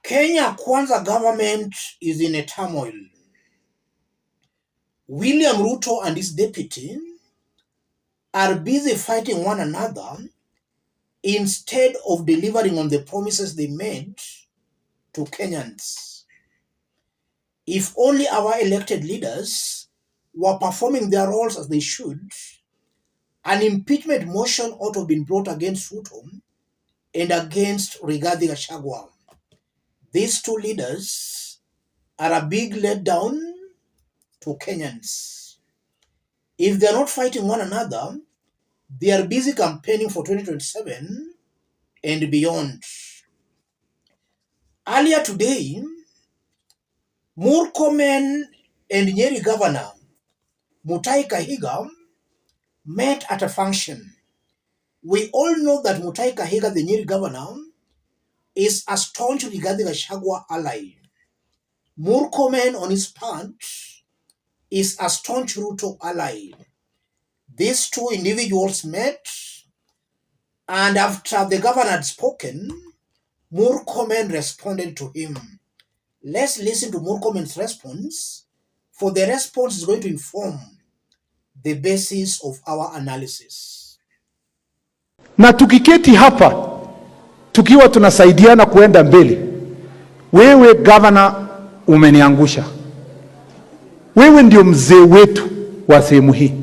Kenya Kwanza government is in a turmoil. William Ruto and his deputy are busy fighting one another instead of delivering on the promises they made to Kenyans. If only our elected leaders were performing their roles as they should, an impeachment motion ought to have been brought against Ruto and against Rigathi. These two leaders are a big letdown to Kenyans. If they are not fighting one another, they are busy campaigning for 2027 and beyond. Earlier today, MURKOMEN and Nyeri Governor Mutahi Kahiga met at a function. We all know that Mutahi Kahiga, the Nyeri Governor, is a staunch Rigathi ally. MURKOMEN, on his part, is a staunch Ruto ally. These two individuals met, and after the governor had spoken, MURKOMEN responded to him. Let's listen to MURKOMEN's response, for the response is going to inform the basis of our analysis. Na tukiketi hapa tukiwa tunasaidiana kuenda mbele, wewe governor umeniangusha. Wewe ndio mzee wetu wa sehemu hii.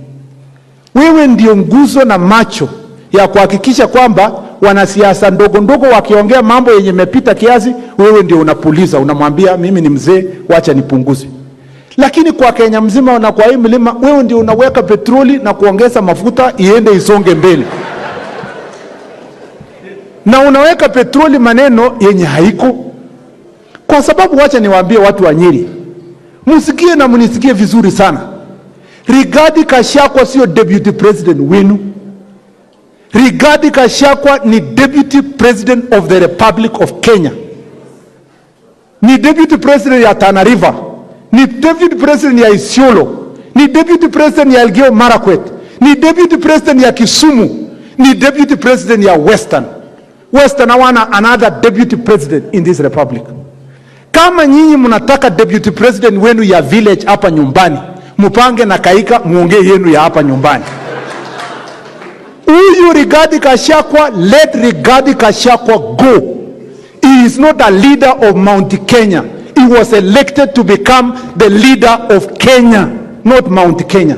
Wewe ndio nguzo na macho ya kuhakikisha kwamba wanasiasa ndogo ndogo wakiongea mambo yenye mepita kiasi, wewe ndio unapuliza, unamwambia mimi ni mzee, wacha nipunguze. Lakini kwa Kenya mzima na kwa hii mlima, wewe ndio unaweka petroli na kuongeza mafuta iende isonge mbele. Na unaweka petroli maneno yenye haiko. Kwa sababu wacha niwaambie watu wa Nyeri, msikie na mnisikie vizuri sana. Rigathi Gachagua sio deputy president wenu. Rigathi Gachagua ni deputy president of the Republic of Kenya. Ni deputy president ya Tana River. Ni deputy president ya Isiolo. Ni deputy president ya Elgeyo Marakwet. Ni deputy president ya Kisumu. Ni deputy president ya Western. Western hawana another deputy president in this republic. Kama nyinyi mnataka deputy president wenu ya village hapa nyumbani, mupange na Kaika muongee yenu ya hapa nyumbani. Huyu Rigathi Gachagua, let Rigathi Gachagua go. He is not a leader of Mount Kenya. He was elected to become the leader of Kenya, not Mount Kenya.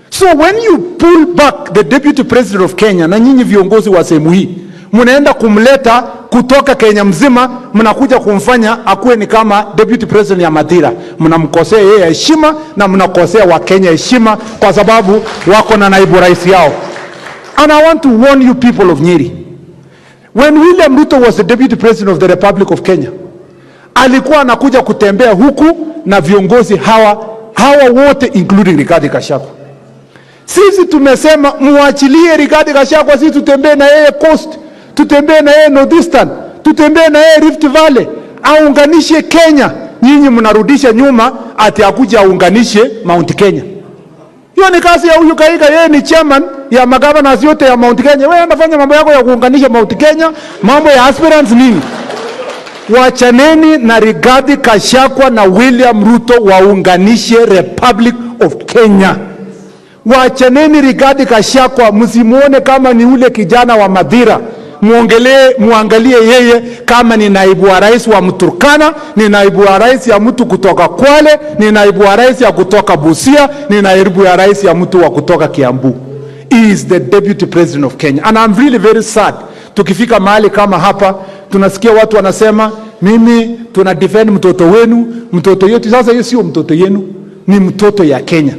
So when you pull back the deputy president of Kenya, na nyinyi viongozi wa sehemu hii, munaenda kumleta kutoka Kenya mzima, mnakuja kumfanya akuwe ni kama deputy president ya Madira. Mnamkosea yeye heshima na mnakosea wa Kenya heshima kwa sababu wako na naibu rais yao. And I want to warn you people of Nyeri. When William Ruto was the deputy president of the Republic of Kenya, alikuwa anakuja kutembea huku na viongozi hawa wote including Rigathi Gachagua. Sisi tumesema muachilie Rigathi Gachagua, sisi tutembee na yeye Coast, tutembee na yeye Northeastern, tutembee na yeye Rift Valley, aunganishe Kenya. Nyinyi mnarudisha nyuma ati akuja aunganishe Mount Kenya. Hiyo ni kazi ya huyu Kahiga, yeye ni chairman ya magavana yote ya Mount Kenya. Wewe unafanya mambo yako ya kuunganisha Mount Kenya, mambo ya aspirants nini? Wachaneni na Rigathi Gachagua na William Ruto waunganishe Republic of Kenya. Wachaneni Rigathi Gachagua, msimuone kama ni ule kijana wa Madira. Muangalie yeye kama ni naibu wa rais wa Mturkana, ni naibu wa rais ya mtu kutoka Kwale, ni naibu wa rais ya kutoka Busia, ni naibu wa rais ya mtu wa kutoka Kiambu. He is the deputy president of Kenya. And I'm really very sad. Tukifika mahali kama hapa, tunasikia watu wanasema, mimi tuna defend mtoto wenu, mtoto yetu. Sasa hiyo sio mtoto yenu, ni mtoto ya Kenya.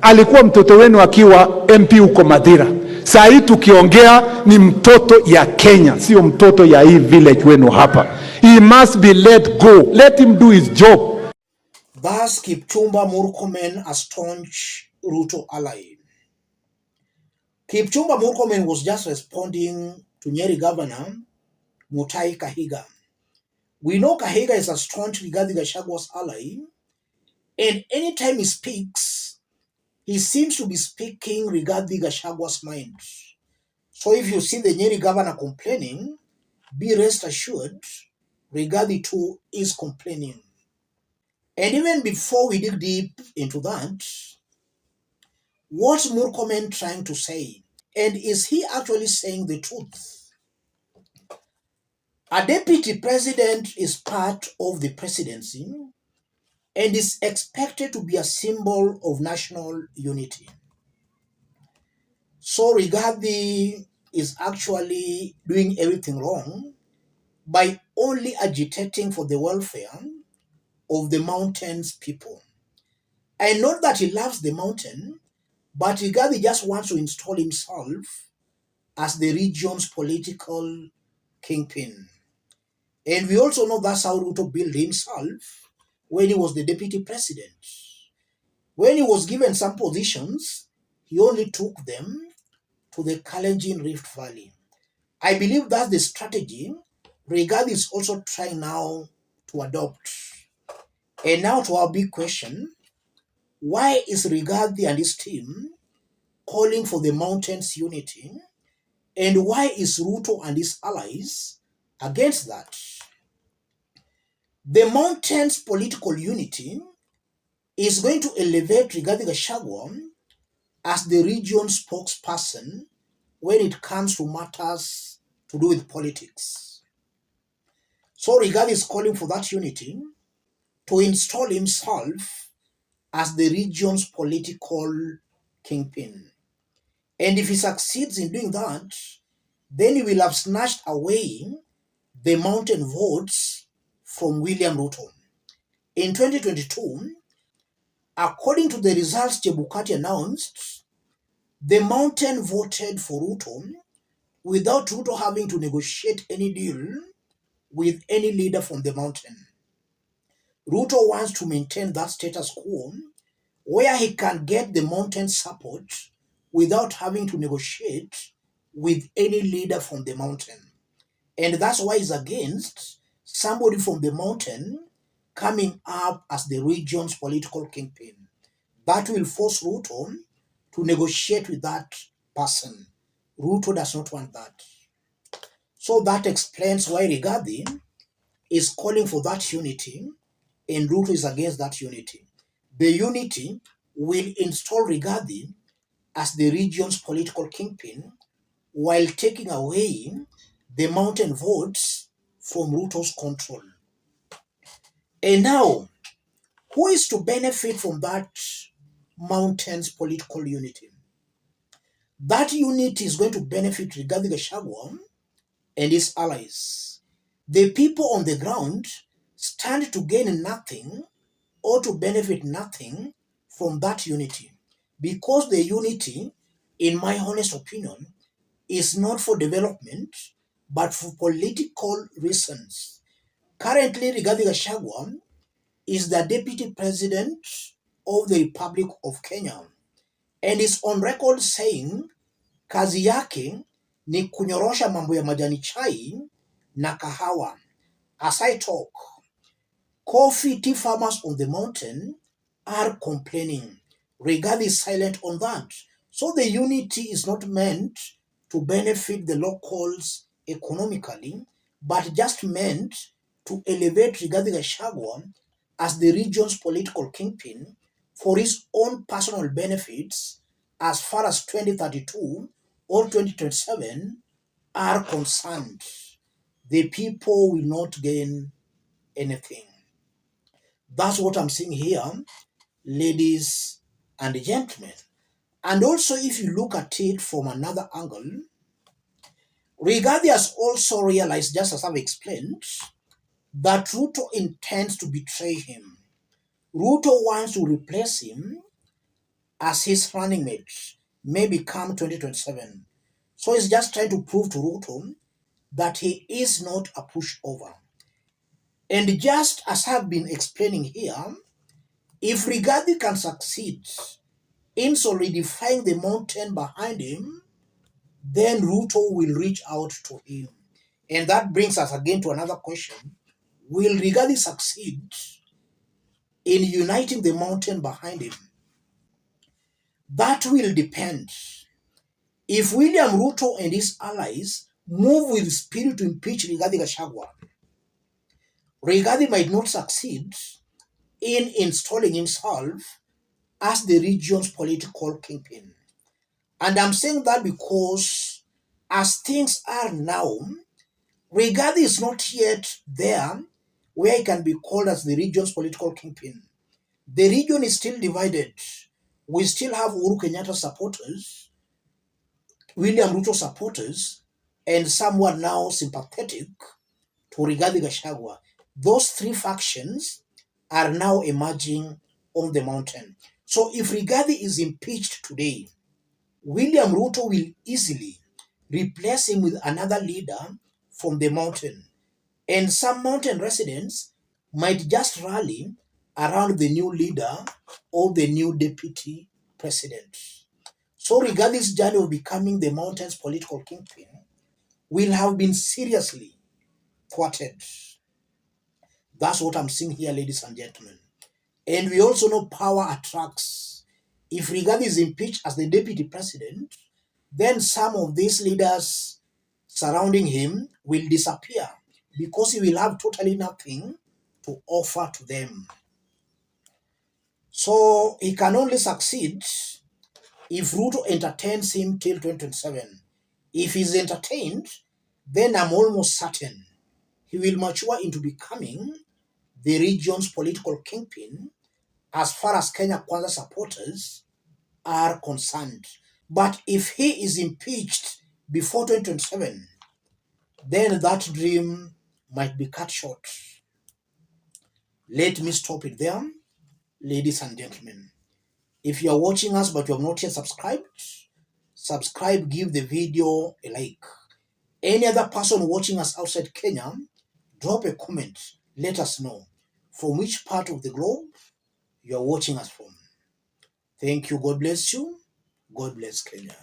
Alikuwa mtoto wenu akiwa MP huko Madira. Saa hii tukiongea ni mtoto ya Kenya, sio mtoto ya hii village wenu hapa. He must be let go. Let him do his job. Thus, Kipchumba Murkomen, a staunch Ruto ally. Kipchumba Murkomen was just responding to Nyeri Governor Mutahi Kahiga. We know Kahiga is a staunch Rigathi Gachagua's ally, and anytime he speaks, he seems to be speaking Rigathi Gachagua's mind. So if you see the Nyeri governor complaining, be rest assured, Rigathi too is complaining. And even before we dig deep into that, what's Murkomen trying to say? And is he actually saying the truth? A deputy president is part of the presidency and is expected to be a symbol of national unity. So Rigathi is actually doing everything wrong by only agitating for the welfare of the mountain's people. I know that he loves the mountain, but Rigathi just wants to install himself as the region's political kingpin. And we also know that's how Ruto built himself when he was the deputy president. When he was given some positions, he only took them to the Kalenjin Rift Valley. I believe that's the strategy Rigathi is also trying now to adopt. And now to our big question, why is Rigathi and his team calling for the mountain's unity? And why is Ruto and his allies against that? The mountain's political unity is going to elevate Rigathi Gachagua as the region's spokesperson when it comes to matters to do with politics. So Rigathi is calling for that unity to install himself as the region's political kingpin. And if he succeeds in doing that, then he will have snatched away the mountain votes from William Ruto. In 2022, according to the results Chebukati announced, the mountain voted for Ruto without Ruto having to negotiate any deal with any leader from the mountain. Ruto wants to maintain that status quo where he can get the mountain support without having to negotiate with any leader from the mountain. And that's why he's against somebody from the mountain coming up as the region's political kingpin. That will force Ruto to negotiate with that person. Ruto does not want that. So that explains why Rigathi is calling for that unity and Ruto is against that unity. The unity will install Rigathi as the region's political kingpin while taking away the mountain votes from Ruto's control. And now, who is to benefit from that mountain's political unity? That unity is going to benefit Rigathi Gachagua and his allies. The people on the ground stand to gain nothing or to benefit nothing from that unity, because the unity, in my honest opinion, is not for development but for political reasons. Currently, Rigathi Gachagua is the deputy president of the Republic of Kenya and is on record saying kazi yake ni kunyorosha mambo ya majani chai na kahawa. As I talk, coffee tea farmers on the mountain are complaining. Rigathi is silent on that. So the unity is not meant to benefit the locals economically, but just meant to elevate Rigathi Gachagua as the region's political kingpin for his own personal benefits as far as 2032 or 2027 are concerned. The people will not gain anything. That's what I'm seeing here, ladies and gentlemen. And also, if you look at it from another angle, Rigathi has also realized, just as I've explained, that Ruto intends to betray him. Ruto wants to replace him as his running mate, maybe come 2027. So he's just trying to prove to Ruto that he is not a pushover. And just as I've been explaining here, if Rigathi can succeed in solidifying the mountain behind him, then Ruto will reach out to him. And that brings us again to another question. Will Rigathi succeed in uniting the mountain behind him? That will depend. If William Ruto and his allies move with spirit to impeach Rigathi Gachagua, Rigathi might not succeed in installing himself as the region's political kingpin. And I'm saying that because as things are now, Rigathi is not yet there where he can be called as the region's political kingpin. The region is still divided. We still have Uhuru Kenyatta supporters, William Ruto supporters, and some who are now sympathetic to Rigathi Gachagua. Those three factions are now emerging on the mountain. So if Rigathi is impeached today, William Ruto will easily replace him with another leader from the mountain. And some mountain residents might just rally around the new leader or the new deputy president. So Rigathi's journey of becoming the mountain's political kingpin will have been seriously thwarted. That's what I'm seeing here, ladies and gentlemen. And we also know power attracts. If Rigathi is impeached as the deputy president, then some of these leaders surrounding him will disappear because he will have totally nothing to offer to them. So he can only succeed if Ruto entertains him till 2027. If he's entertained, then I'm almost certain he will mature into becoming the region's political kingpin as far as Kenya Kwanza supporters are concerned. But if he is impeached before 2027, then that dream might be cut short. Let me stop it there, ladies and gentlemen. If you are watching us but you have not yet subscribed, subscribe, give the video a like. Any other person watching us outside Kenya, drop a comment. Let us know from which part of the globe you are watching us from. Thank you. God bless you. God bless Kenya.